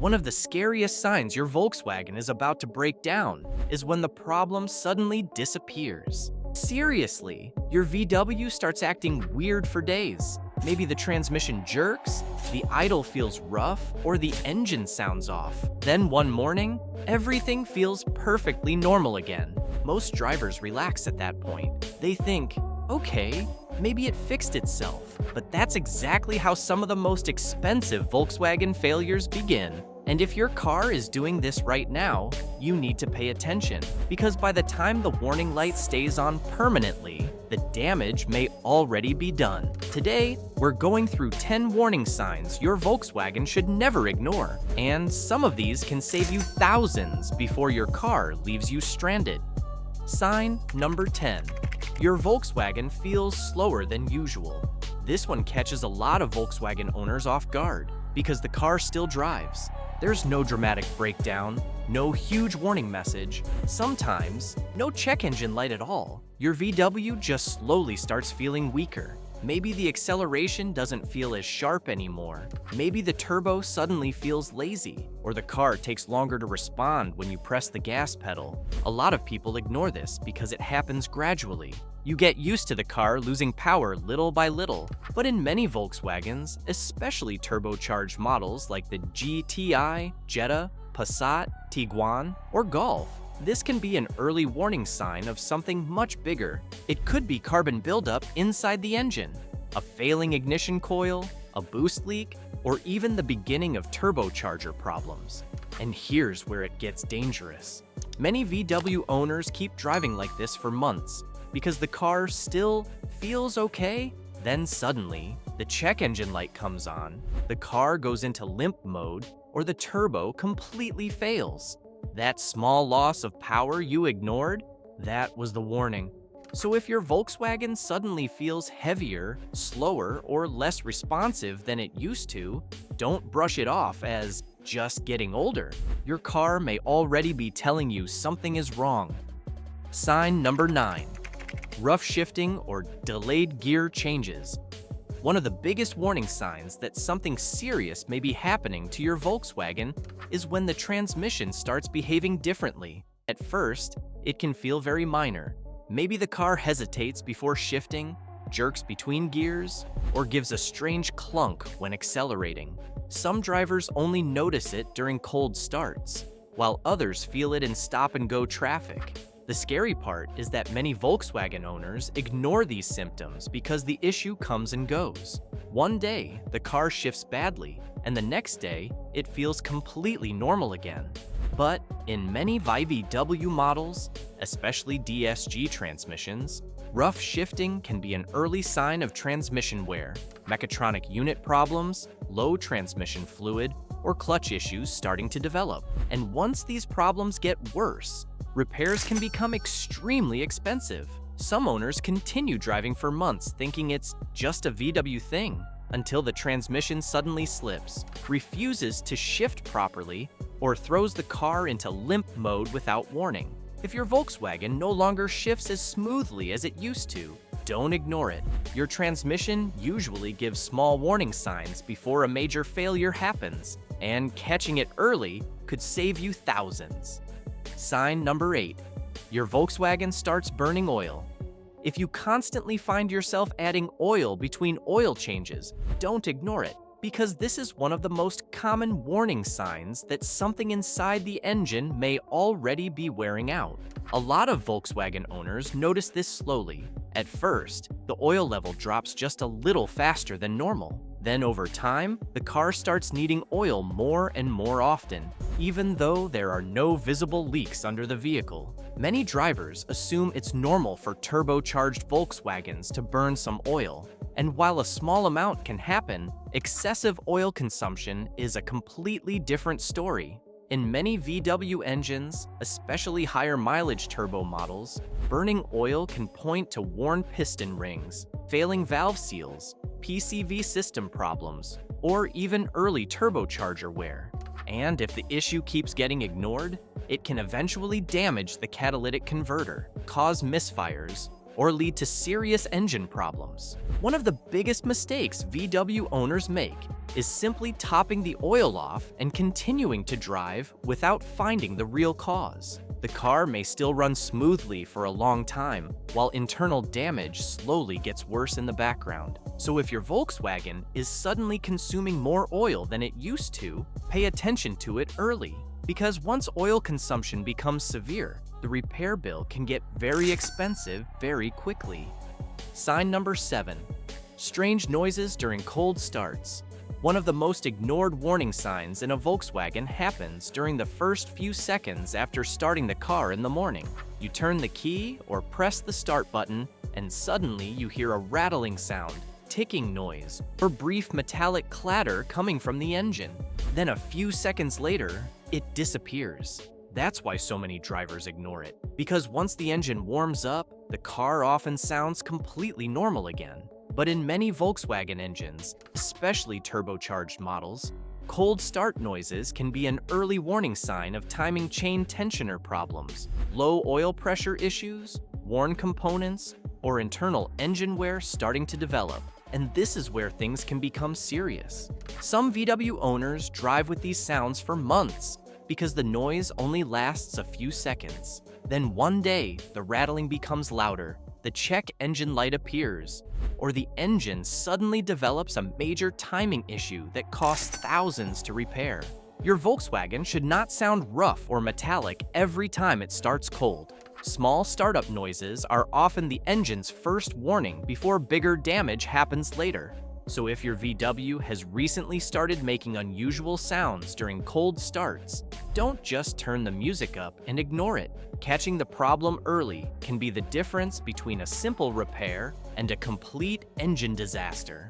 One of the scariest signs your Volkswagen is about to break down is when the problem suddenly disappears. Seriously, your VW starts acting weird for days. Maybe the transmission jerks, the idle feels rough, or the engine sounds off. Then one morning, everything feels perfectly normal again. Most drivers relax at that point. They think, okay, maybe it fixed itself. But that's exactly how some of the most expensive Volkswagen failures begin. And if your car is doing this right now, you need to pay attention, because by the time the warning light stays on permanently, the damage may already be done. Today, we're going through 10 warning signs your Volkswagen should never ignore, and some of these can save you thousands before your car leaves you stranded. Sign number 10. Your Volkswagen feels slower than usual. This one catches a lot of Volkswagen owners off guard, because the car still drives. There's no dramatic breakdown, no huge warning message, sometimes no check engine light at all. Your VW just slowly starts feeling weaker. Maybe the acceleration doesn't feel as sharp anymore. Maybe the turbo suddenly feels lazy, or the car takes longer to respond when you press the gas pedal. A lot of people ignore this because it happens gradually. You get used to the car losing power little by little. But in many Volkswagens, especially turbocharged models like the GTI, Jetta, Passat, Tiguan, or Golf, this can be an early warning sign of something much bigger. It could be carbon buildup inside the engine, a failing ignition coil, a boost leak, or even the beginning of turbocharger problems. And here's where it gets dangerous. Many VW owners keep driving like this for months because the car still feels okay. Then suddenly, the check engine light comes on, the car goes into limp mode, or the turbo completely fails. That small loss of power you ignored, that was the warning. So if your Volkswagen suddenly feels heavier, slower, or less responsive than it used to, don't brush it off as just getting older. Your car may already be telling you something is wrong. Sign number 9. Rough shifting or delayed gear changes. One of the biggest warning signs that something serious may be happening to your Volkswagen is when the transmission starts behaving differently. At first, it can feel very minor. Maybe the car hesitates before shifting, jerks between gears, or gives a strange clunk when accelerating. Some drivers only notice it during cold starts, while others feel it in stop-and-go traffic. The scary part is that many Volkswagen owners ignore these symptoms because the issue comes and goes. One day, the car shifts badly, and the next day, it feels completely normal again. But in many VW models, especially DSG transmissions, rough shifting can be an early sign of transmission wear, mechatronic unit problems, low transmission fluid, or clutch issues starting to develop. And once these problems get worse, repairs can become extremely expensive. Some owners continue driving for months thinking it's just a VW thing, until the transmission suddenly slips, refuses to shift properly, or throws the car into limp mode without warning. If your Volkswagen no longer shifts as smoothly as it used to, don't ignore it. Your transmission usually gives small warning signs before a major failure happens, and catching it early could save you thousands. Sign number 8. Your Volkswagen starts burning oil. If you constantly find yourself adding oil between oil changes, don't ignore it, because this is one of the most common warning signs that something inside the engine may already be wearing out. A lot of Volkswagen owners notice this slowly. At first, the oil level drops just a little faster than normal. Then over time, the car starts needing oil more and more often, even though there are no visible leaks under the vehicle. Many drivers assume it's normal for turbocharged Volkswagens to burn some oil, and while a small amount can happen, excessive oil consumption is a completely different story. In many VW engines, especially higher mileage turbo models, burning oil can point to worn piston rings, failing valve seals, PCV system problems, or even early turbocharger wear. And if the issue keeps getting ignored, it can eventually damage the catalytic converter, cause misfires, or lead to serious engine problems. One of the biggest mistakes VW owners make is simply topping the oil off and continuing to drive without finding the real cause. The car may still run smoothly for a long time, while internal damage slowly gets worse in the background. So if your Volkswagen is suddenly consuming more oil than it used to, pay attention to it early. Because once oil consumption becomes severe, the repair bill can get very expensive very quickly. Sign number 7. Strange noises during cold starts. One of the most ignored warning signs in a Volkswagen happens during the first few seconds after starting the car in the morning. You turn the key or press the start button, and suddenly you hear a rattling sound, ticking noise, or brief metallic clatter coming from the engine. Then a few seconds later, it disappears. That's why so many drivers ignore it. Because once the engine warms up, the car often sounds completely normal again. But in many Volkswagen engines, especially turbocharged models, cold start noises can be an early warning sign of timing chain tensioner problems, low oil pressure issues, worn components, or internal engine wear starting to develop. And this is where things can become serious. Some VW owners drive with these sounds for months because the noise only lasts a few seconds. Then one day, the rattling becomes louder, the check engine light appears, or the engine suddenly develops a major timing issue that costs thousands to repair. Your Volkswagen should not sound rough or metallic every time it starts cold. Small startup noises are often the engine's first warning before bigger damage happens later. So if your VW has recently started making unusual sounds during cold starts, don't just turn the music up and ignore it. Catching the problem early can be the difference between a simple repair and a complete engine disaster.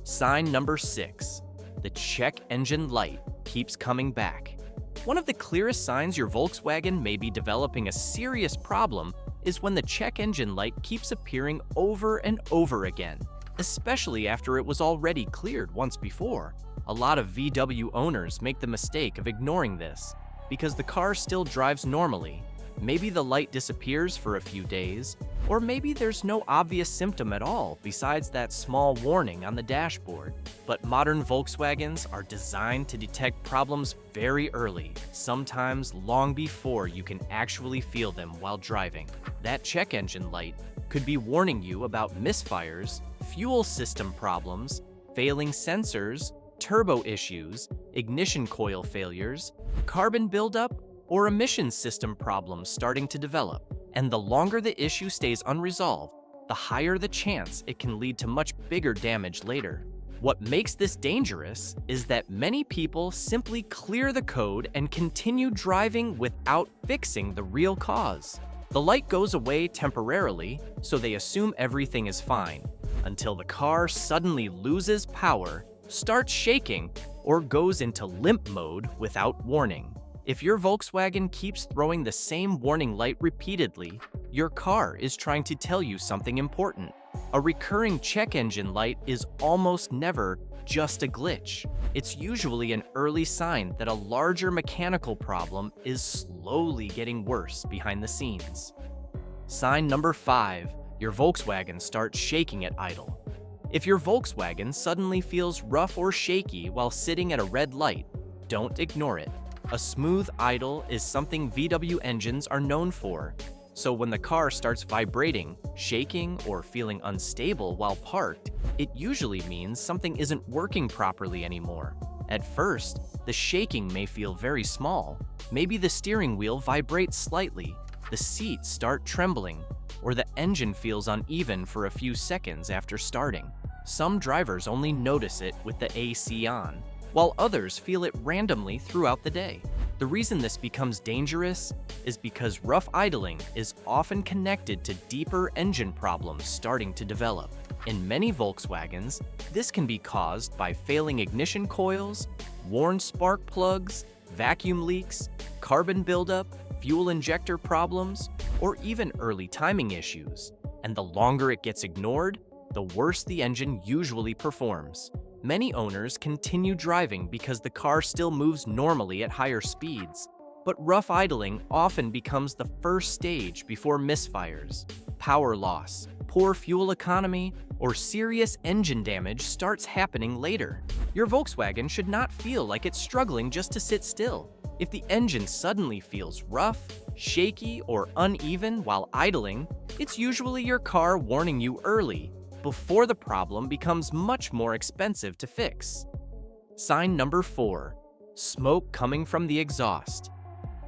Sign number 6. The check engine light keeps coming back. One of the clearest signs your Volkswagen may be developing a serious problem is when the check engine light keeps appearing over and over again, especially after it was already cleared once before. A lot of VW owners make the mistake of ignoring this because the car still drives normally. Maybe the light disappears for a few days, or maybe there's no obvious symptom at all besides that small warning on the dashboard. But modern Volkswagens are designed to detect problems very early, sometimes long before you can actually feel them while driving. That check engine light could be warning you about misfires, fuel system problems, failing sensors, turbo issues, ignition coil failures, carbon buildup, or emission system problems starting to develop. And the longer the issue stays unresolved, the higher the chance it can lead to much bigger damage later. What makes this dangerous is that many people simply clear the code and continue driving without fixing the real cause. The light goes away temporarily, so they assume everything is fine, until the car suddenly loses power, starts shaking, or goes into limp mode without warning. If your Volkswagen keeps throwing the same warning light repeatedly, your car is trying to tell you something important. A recurring check engine light is almost never just a glitch. It's usually an early sign that a larger mechanical problem is slowly getting worse behind the scenes. Sign number 5. Your Volkswagen starts shaking at idle. If your Volkswagen suddenly feels rough or shaky while sitting at a red light, don't ignore it. A smooth idle is something VW engines are known for, so when the car starts vibrating, shaking, or feeling unstable while parked, it usually means something isn't working properly anymore. At first, the shaking may feel very small. Maybe the steering wheel vibrates slightly, the seats start trembling, or the engine feels uneven for a few seconds after starting. Some drivers only notice it with the AC on, while others feel it randomly throughout the day. The reason this becomes dangerous is because rough idling is often connected to deeper engine problems starting to develop. In many Volkswagens, this can be caused by failing ignition coils, worn spark plugs, vacuum leaks, carbon buildup, fuel injector problems, or even early timing issues. And the longer it gets ignored, the worse the engine usually performs. Many owners continue driving because the car still moves normally at higher speeds, But rough idling often becomes the first stage before misfires. Power loss, poor fuel economy, or serious engine damage starts happening later. Your Volkswagen should not feel like it's struggling just to sit still. If the engine suddenly feels rough, shaky, or uneven while idling, it's usually your car warning you early, before the problem becomes much more expensive to fix. Sign number 4. Smoke coming from the exhaust.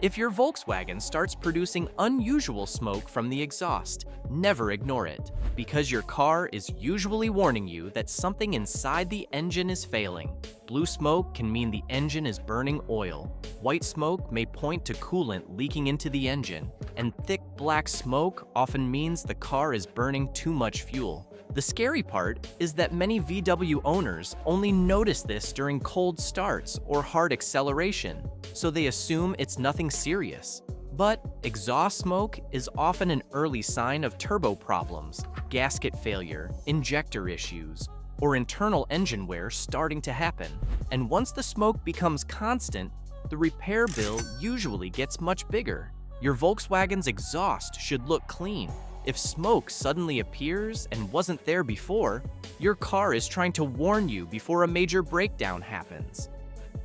If your Volkswagen starts producing unusual smoke from the exhaust, never ignore it, because your car is usually warning you that something inside the engine is failing. Blue smoke can mean the engine is burning oil. White smoke may point to coolant leaking into the engine, and thick black smoke often means the car is burning too much fuel. The scary part is that many VW owners only notice this during cold starts or hard acceleration, so they assume it's nothing serious. But exhaust smoke is often an early sign of turbo problems, gasket failure, injector issues, or internal engine wear starting to happen. And once the smoke becomes constant, the repair bill usually gets much bigger. Your Volkswagen's exhaust should look clean. If smoke suddenly appears and wasn't there before, your car is trying to warn you before a major breakdown happens.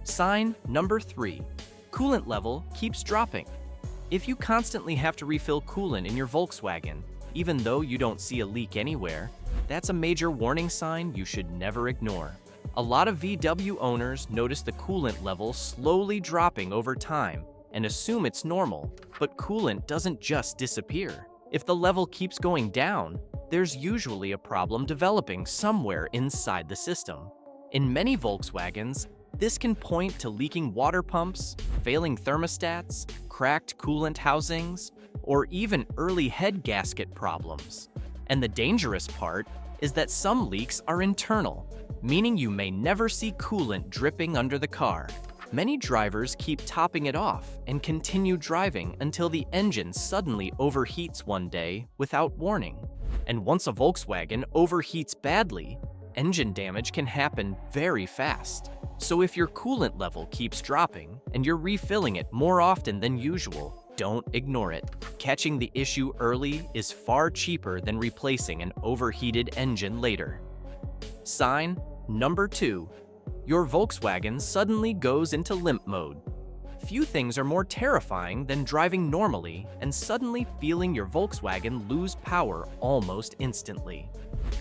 Sign number 3. Coolant level keeps dropping. If you constantly have to refill coolant in your Volkswagen, even though you don't see a leak anywhere, that's a major warning sign you should never ignore. A lot of VW owners notice the coolant level slowly dropping over time and assume it's normal, but coolant doesn't just disappear. If the level keeps going down, there's usually a problem developing somewhere inside the system. In many Volkswagens, this can point to leaking water pumps, failing thermostats, cracked coolant housings, or even early head gasket problems. And the dangerous part is that some leaks are internal, meaning you may never see coolant dripping under the car. Many drivers keep topping it off and continue driving until the engine suddenly overheats one day without warning. And once a Volkswagen overheats badly, engine damage can happen very fast. So if your coolant level keeps dropping and you're refilling it more often than usual, don't ignore it. Catching the issue early is far cheaper than replacing an overheated engine later. Sign number 2. Your Volkswagen suddenly goes into limp mode. Few things are more terrifying than driving normally and suddenly feeling your Volkswagen lose power almost instantly.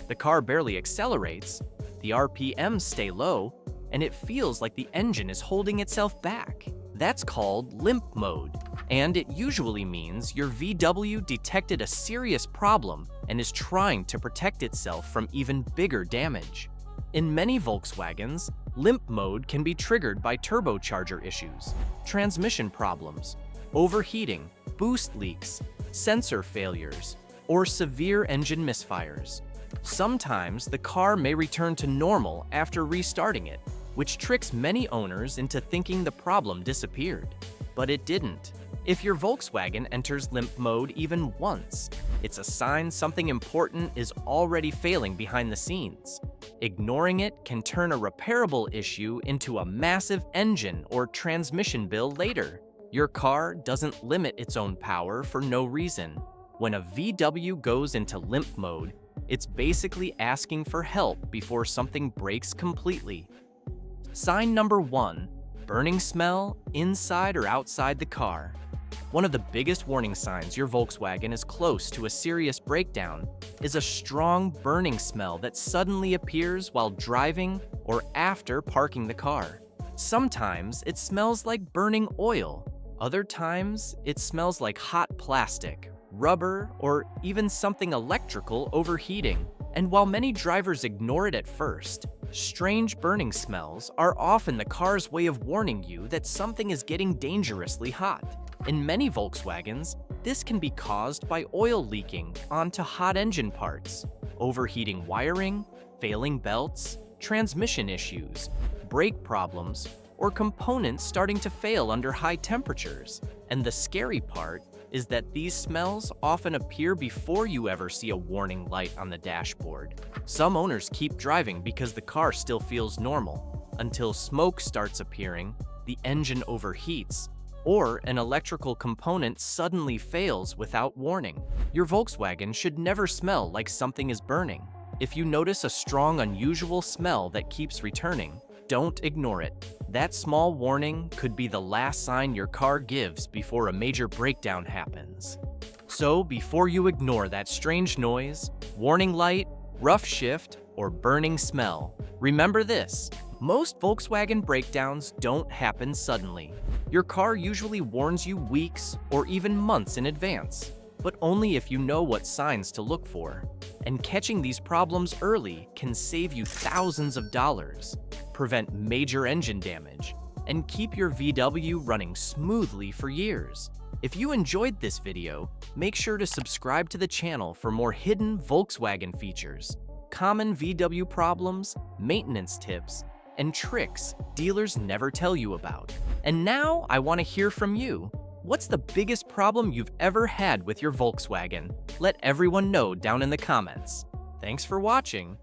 The car barely accelerates, the RPMs stay low, and it feels like the engine is holding itself back. That's called limp mode, and it usually means your VW detected a serious problem and is trying to protect itself from even bigger damage. In many Volkswagens, limp mode can be triggered by turbocharger issues, transmission problems, overheating, boost leaks, sensor failures, or severe engine misfires. Sometimes the car may return to normal after restarting it, which tricks many owners into thinking the problem disappeared. But it didn't. If your Volkswagen enters limp mode even once, it's a sign something important is already failing behind the scenes. Ignoring it can turn a repairable issue into a massive engine or transmission bill later. Your car doesn't limit its own power for no reason. When a VW goes into limp mode, it's basically asking for help before something breaks completely. Sign number 1. Burning smell inside or outside the car. One of the biggest warning signs your Volkswagen is close to a serious breakdown is a strong burning smell that suddenly appears while driving or after parking the car. Sometimes it smells like burning oil. Other times it smells like hot plastic, rubber, or even something electrical overheating. And while many drivers ignore it at first, strange burning smells are often the car's way of warning you that something is getting dangerously hot. In many Volkswagens, this can be caused by oil leaking onto hot engine parts, overheating wiring, failing belts, transmission issues, brake problems, or components starting to fail under high temperatures. And the scary part is that these smells often appear before you ever see a warning light on the dashboard. Some owners keep driving because the car still feels normal, until smoke starts appearing, the engine overheats, or an electrical component suddenly fails without warning. Your Volkswagen should never smell like something is burning. If you notice a strong, unusual smell that keeps returning, don't ignore it. That small warning could be the last sign your car gives before a major breakdown happens. So, before you ignore that strange noise, warning light, rough shift, or burning smell, remember this: most Volkswagen breakdowns don't happen suddenly. Your car usually warns you weeks or even months in advance, but only if you know what signs to look for. And catching these problems early can save you thousands of dollars, prevent major engine damage, and keep your VW running smoothly for years. If you enjoyed this video, make sure to subscribe to the channel for more hidden Volkswagen features, common VW problems, maintenance tips, and tricks dealers never tell you about. And now I want to hear from you. What's the biggest problem you've ever had with your Volkswagen? Let everyone know down in the comments. Thanks for watching,